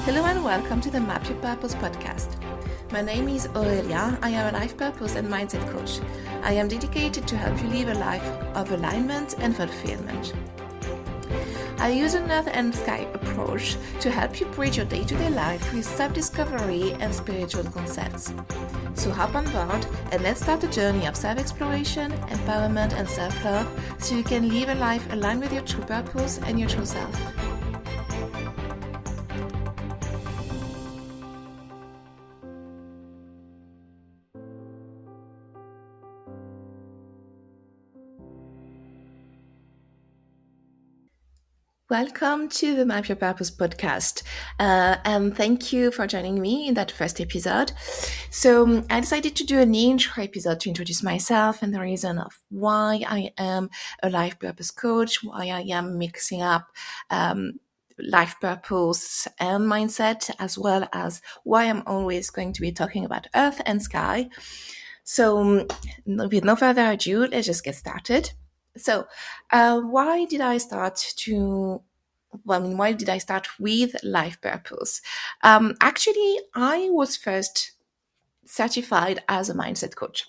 Hello and welcome to the Map Your Purpose podcast. My name is Aurelia. I am a life purpose and mindset coach. I am dedicated to help you live a life of alignment and fulfillment. I use an earth and sky approach to help you bridge your day-to-day life with self-discovery and spiritual concepts. So hop on board and let's start a journey of self-exploration, empowerment and self-love so you can live a life aligned with your true purpose and your true self. Welcome to the Map Your Purpose podcast, and thank you for joining me in that first episode. So I decided to do an intro episode to introduce myself and the reason of why I am a life purpose coach, why I am mixing up life purpose and mindset, as well as why I'm always going to be talking about earth and sky. So with no further ado, let's just get started. So, why did I start with life purpose? Actually, I was first certified as a mindset coach.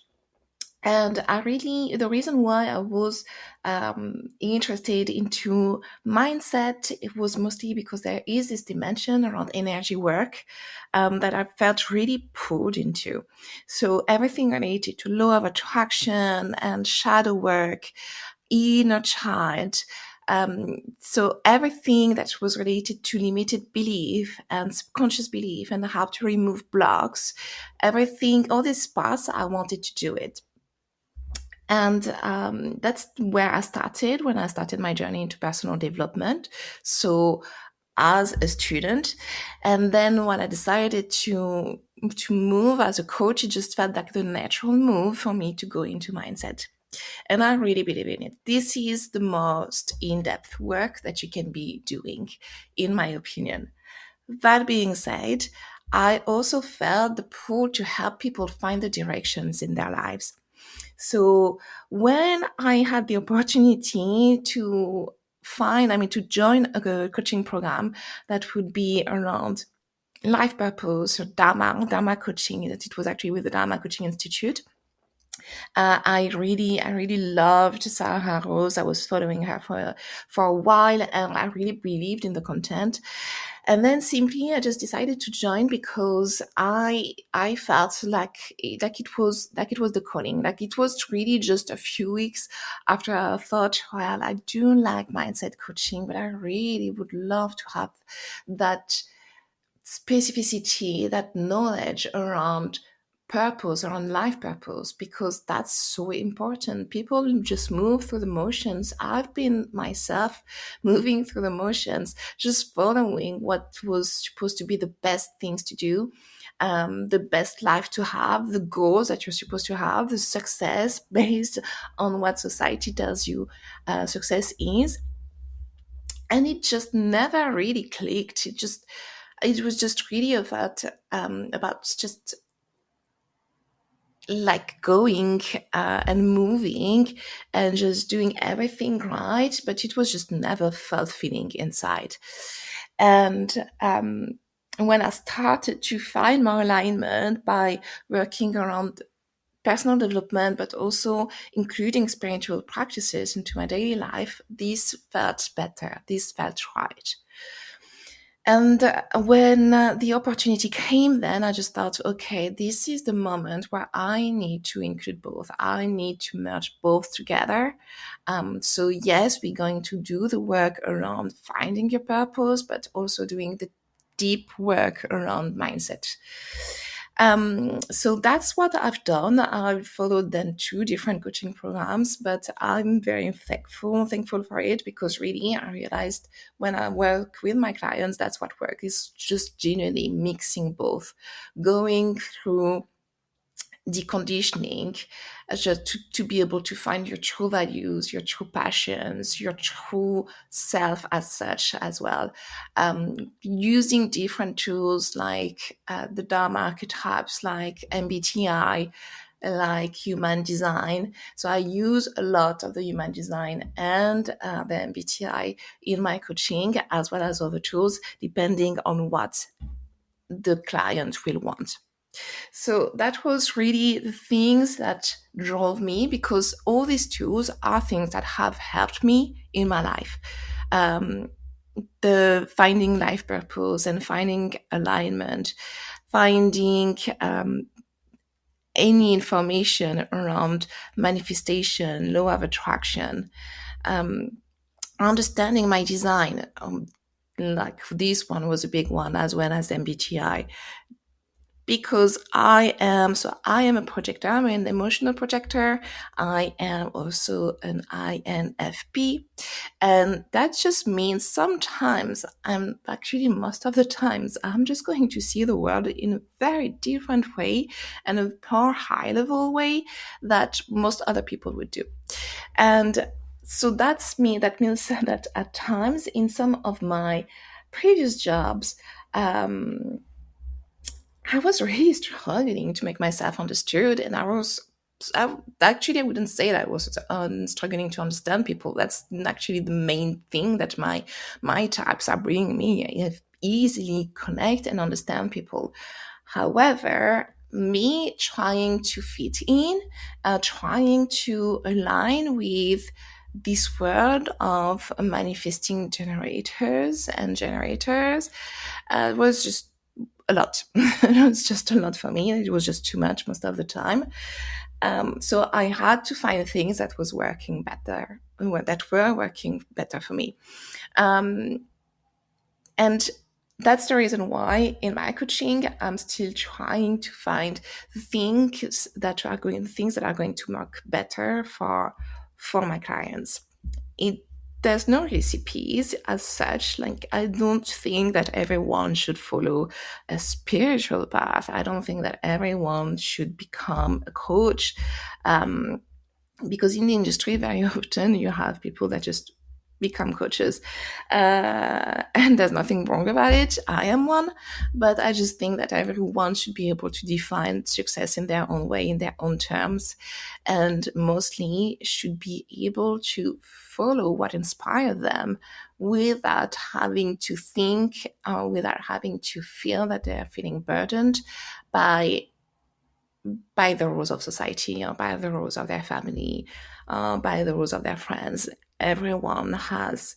And the reason why I was interested into mindset, it was mostly because there is this dimension around energy work that I felt really pulled into. So everything related to law of attraction and shadow work, inner child. So everything that was related to limited belief and subconscious belief and how to remove blocks, everything, all these parts, I wanted to do it. And that's where I started when I started my journey into personal development. So as a student, and then when I decided to move as a coach, it just felt like the natural move for me to go into mindset. And I really believe in it. This is the most in-depth work that you can be doing, in my opinion. That being said, I also felt the pull to help people find the directions in their lives. So when I had the opportunity to join a coaching program that would be around life purpose or Dharma coaching, that it was actually with the Dharma Coaching Institute. I really loved Sarah Rose. I was following her for a while, and I really believed in the content. And then simply, I just decided to join because I felt like it was the calling. Like it was really just a few weeks after I thought, well, I do like mindset coaching, but I really would love to have that specificity, that knowledge around purpose, around life purpose, because that's so important. People just move through the motions. I've been myself moving through the motions, just following what was supposed to be the best things to do, the best life to have, the goals that you're supposed to have, the success based on what society tells you success is. And it just never really clicked. It was just really about just like going and moving and just doing everything right, but it was just never fulfilling inside. And when I started to find more alignment by working around personal development, but also including spiritual practices into my daily life, this felt better. This felt right. And when the opportunity came, then I just thought, okay, this is the moment where I need to include both. I need to merge both together. So yes, we're going to do the work around finding your purpose, but also doing the deep work around mindset. So that's what I've done. I've followed then 2 different coaching programs, but I'm very thankful for it, because really I realized when I work with my clients, that's what work is, just genuinely mixing both, going through deconditioning just to be able to find your true values, your true passions, your true self as such as well. Using different tools like the Dharma archetypes like MBTI, like human design. So I use a lot of the human design and the MBTI in my coaching, as well as other tools, depending on what the client will want. So that was really the things that drove me, because all these tools are things that have helped me in my life. Um, the finding life purpose and finding alignment, finding any information around manifestation, law of attraction, um, understanding my design. Like this one was a big one, as well as MBTI, because I am a projector. I'm an emotional projector. I am also an INFP. And that just means sometimes, I'm actually most of the times, I'm just going to see the world in a very different way, and a more high level way that most other people would do. And so that's me. That means that at times in some of my previous jobs, um, I was really struggling to make myself understood, and actually, I wouldn't say that I was struggling to understand people. That's actually the main thing that my types are bringing me. I easily connect and understand people. However, me trying to fit in, trying to align with this world of manifesting generators was just a lot. It was just a lot for me. It was just too much most of the time. So I had to find things that was working better, that were working better for me. Um, and that's the reason why in my coaching, I'm still trying to find things that are going to work better for my clients. It There's no recipes as such. Like, I don't think that everyone should follow a spiritual path. I don't think that everyone should become a coach. Um, because in the industry, very often you have people that just become coaches, and there's nothing wrong about it. I am one, but I just think that everyone should be able to define success in their own way, in their own terms, and mostly should be able to follow what inspired them without having to think, without having to feel that they're feeling burdened by the rules of society, or by the rules of their family, by the rules of their friends. Everyone has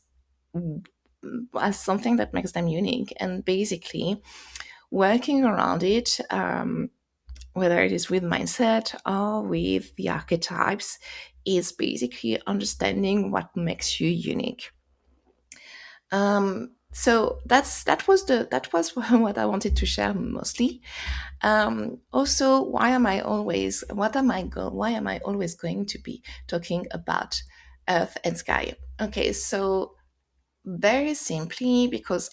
something that makes them unique, and basically working around it, whether it is with mindset or with the archetypes, is basically understanding what makes you unique. So that was what I wanted to share mostly. Also, why am I always going to be talking about earth and sky? Okay, so very simply, because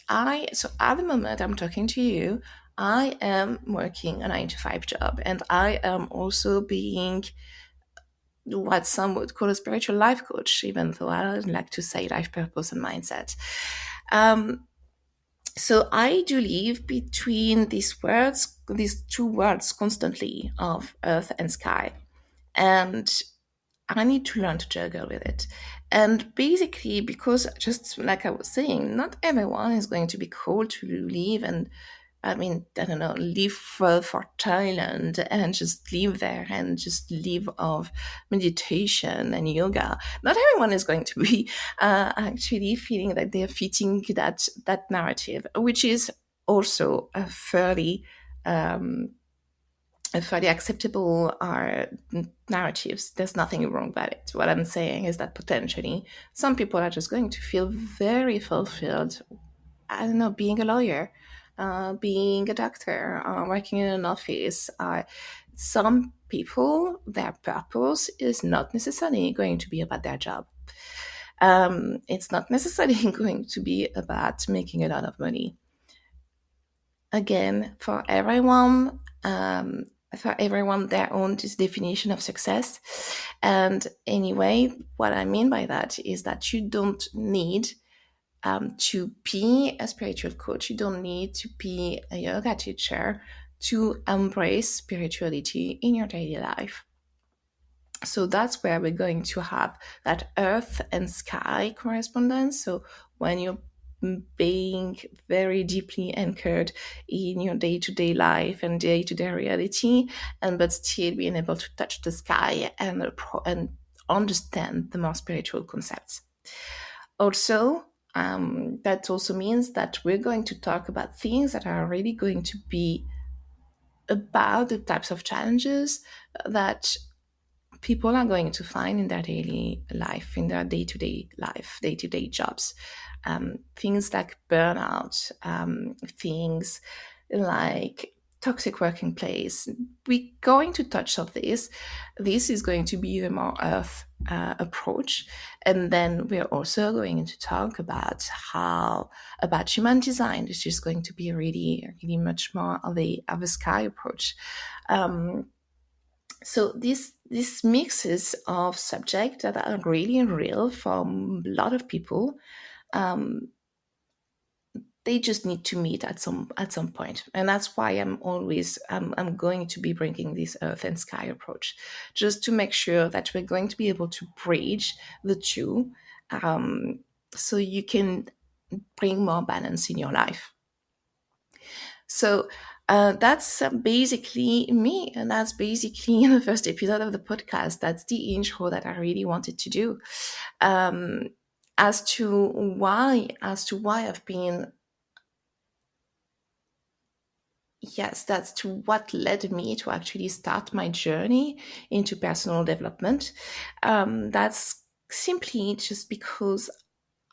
so at the moment I'm talking to you, I am working a 9 to 5 job, and I am also being what some would call a spiritual life coach, even though I don't like to say life purpose and mindset. Um, so I do live between these two worlds constantly, of earth and sky. And I need to learn to juggle with it. And basically, because just like I was saying, not everyone is going to be called to live and, I mean, I don't know, live for Thailand and just live there and just live of meditation and yoga. Not everyone is going to be actually feeling that they're fitting that narrative, which is also um, a fairly acceptable narratives. There's nothing wrong about it. What I'm saying is that potentially some people are just going to feel very fulfilled, I don't know, being a lawyer, being a doctor, working in an office. Some people, their purpose is not necessarily going to be about their job. It's not necessarily going to be about making a lot of money. Again, for everyone, their own definition of success. And anyway, what I mean by that is that you don't need to be a spiritual coach. You don't need to be a yoga teacher to embrace spirituality in your daily life. So that's where we're going to have that earth and sky correspondence. So when you're being very deeply anchored in your day-to-day life and day-to-day reality, and but still being able to touch the sky and understand the more spiritual concepts. Also, that also means that we're going to talk about things that are really going to be about the types of challenges that people are going to find in their daily life, in their day to day life, day to day jobs. Things like burnout, things like toxic working place. We're going to touch on this. This is going to be the more earth approach. And then we're also going to talk about about human design, which is going to be really, really much more of a sky approach. Um, so this mixes of subjects that are really real for a lot of people. Um, they just need to meet at some point, and that's why I'm going to be bringing this earth and sky approach, just to make sure that we're going to be able to bridge the two, um, so you can bring more balance in your life. So that's basically me, and that's basically the first episode of the podcast. That's the intro that I really wanted to do. Um, as to why I've been, yes, that's to what led me to actually start my journey into personal development. That's simply just because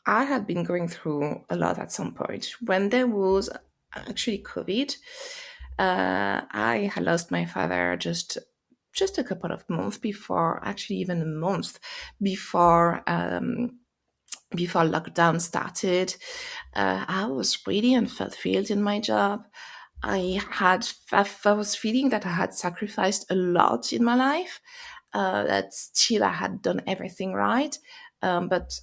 I had been going through a lot at some point when there was actually COVID. I had lost my father just a couple of months before, actually even a month before before lockdown started. I was really unfulfilled in my job. I was feeling that I had sacrificed a lot in my life. That still I had done everything right, but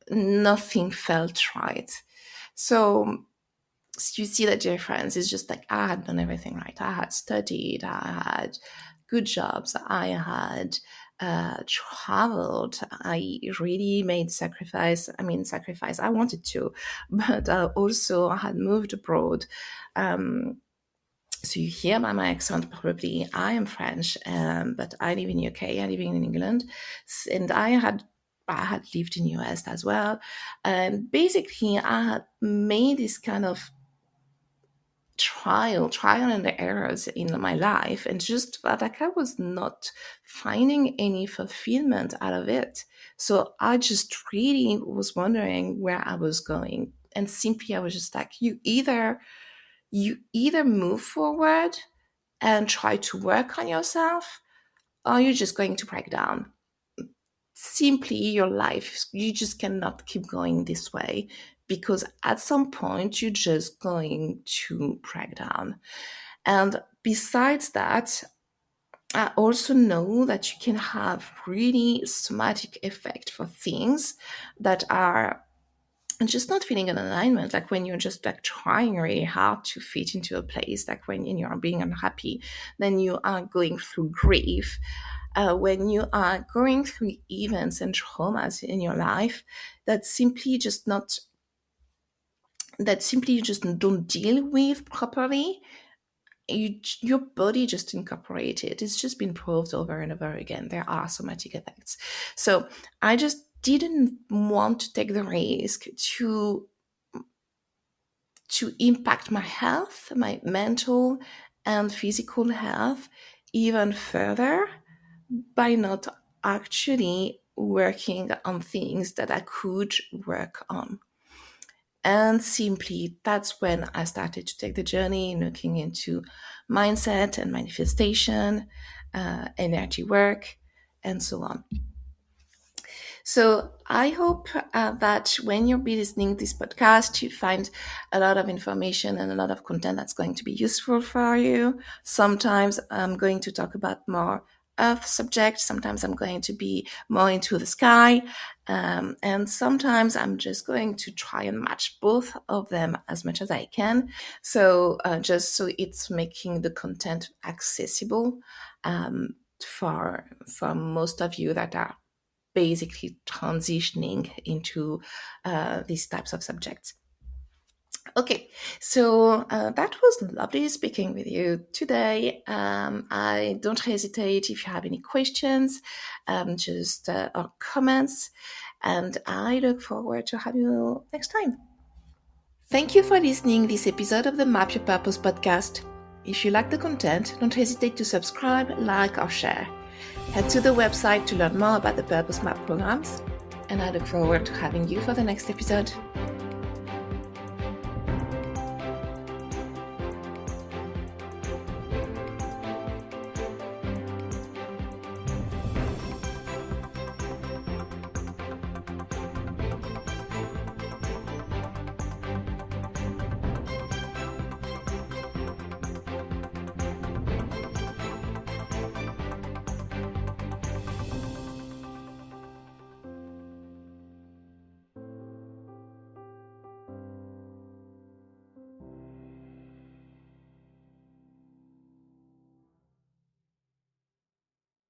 nothing felt right. So you see that difference. It's just like I had done everything right. I had studied, I had good jobs, I had traveled, I really made sacrifice. I mean, sacrifice, I wanted to, but also I had moved abroad. Um, so you hear by my accent, probably I am French, but I live in UK. I live in England, and I had lived in US as well. And basically, I had made this kind of trial and errors in my life, and just felt like I was not finding any fulfillment out of it. So I just really was wondering where I was going. And simply I was just like, you either move forward and try to work on yourself, or you're just going to break down. Simply your life, you just cannot keep going this way, because at some point you're just going to break down. And besides that, I also know that you can have really somatic effect for things that are just not feeling in alignment, like when you're just like trying really hard to fit into a place, like when you're being unhappy, then you are going through grief. When you are going through events and traumas in your life that simply just not that simply you just don't deal with properly, your body just incorporates it. It's just been proved over and over again. There are somatic effects. So I just didn't want to take the risk to impact my health, my mental and physical health even further by not actually working on things that I could work on. And simply, that's when I started to take the journey looking into mindset and manifestation, energy work, and so on. So I hope that when you'll be listening to this podcast, you find a lot of information and a lot of content that's going to be useful for you. Sometimes I'm going to talk about more earth subjects. Sometimes I'm going to be more into the sky. And sometimes I'm just going to try and match both of them as much as I can. So just so it's making the content accessible. Um, for most of you that are basically transitioning into these types of subjects. Okay, so that was lovely speaking with you today. I don't hesitate if you have any questions, just or comments, and I look forward to have you next time. Thank you for listening this episode of the Map Your Purpose podcast. If you like the content, don't hesitate to subscribe, like, or share. Head to the website to learn more about the Purpose Map programs, and I look forward to having you for the next episode.